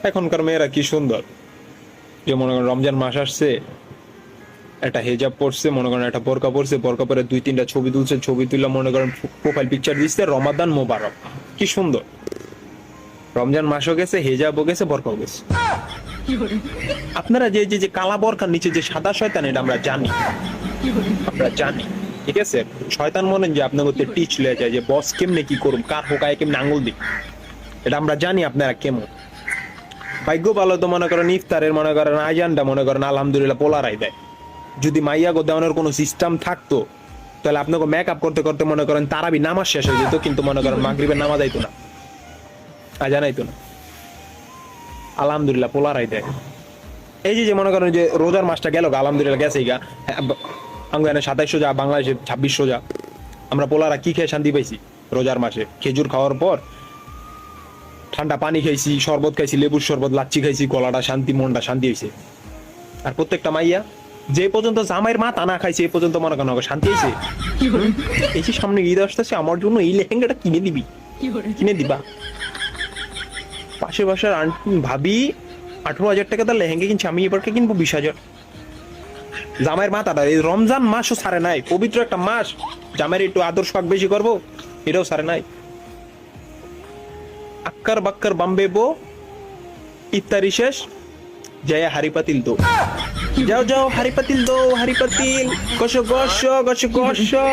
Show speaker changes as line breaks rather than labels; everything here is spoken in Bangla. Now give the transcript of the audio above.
এখনকার মেয়েরা কি সুন্দর, যে মনে করেন রমজান মাস আসছে, একটা হেজাব পরছে, মনে করেন একটা বোরকা পরছে, বোরকা পরে 2-3টা ছবি তুলছে, ছবি তুললে মনে করেন প্রোফাইল পিকচার দিচ্ছে রমাদান মোবারক। কি সুন্দর, রমজান মাসও গেছে, হেজাবও গেছে, বোরকাও গেছে। আপনারা যে যে যে কালা বোরকার নিচে যে সাদা শয়তান, এটা আমরা জানি, আমরা জানি, ঠিক আছে? শয়তান মনে যে আপনার মধ্যে টিচ লেগে যায় যে বস কেমনে কি করুন, কার হোকায় কেমনে আঙুল দিই, এটা আমরা জানি আপনারা কেমন। ভাগ্য ভালো তো মনে করেন ইফতারের মনে করেন আজানটা মনে করেন আলহামদুলিল্লাহ পোলারাই দেয়। যদি মাইয়া গো দেওয়ানোর কোনো সিস্টেম থাকতো তাহলে আপনাকে মেকআপ করতে করতে মনে করেন তারাবি নামাজ শেষ হয়ে যেত, কিন্তু মনে করেন মাগরিবের নামাজ আইতো না, আজান আইতো না। আলহামদুলিল্লাহ পোলারাই দেয়। এই যে মনে করেন যে রোজার মাসটা গেল, আলহামদুলিল্লাহ গেছে গা, আঙ্গানে 27 রোজা, বাংলাদেশে 26 রোজা। আমরা পোলারা কি খেয়ে শান্তি পাইছি রোজার মাসে? খেজুর খাওয়ার পর ঠান্ডা পানি খাইছি, শরবত খাইছি, লেবুর শরবত, লাচ্ছি খাইছি, গলাটা শান্তি, মনটা শান্তি হয়েছে। আর প্রত্যেকটা মাইয়া যে পর্যন্ত জামাইয়ের মাথা না খাইছে এ পর্যন্ত মনে করেন শান্তি হয়েছে। এই যে সামনে ঈদ আসতেছে, আমার জন্য এই লেহেঙ্গাটা কিনে দিবি, কিনে দিবা। পাশে বাসার ভাবি 18,000 টাকা তার লেহেঙ্গা কিনছে, আমি এবারকে কিনবো 20,000। জামাইয়ের মাথাটা, এই রমজান মাসও সারে নাই, পবিত্র একটা মাস, জামাইয়ের একটু আদর শখ বেশি করবো, এটাও সারে নাই। আক্কার বাক্কার বাম্বে বো, ইফতারি শেষ, যায় হাড়ি পাতিল দো, যাও যাও হাড়ি পাতিল দো, হাড়ি পাতিল, গসো গসো গসো গসো।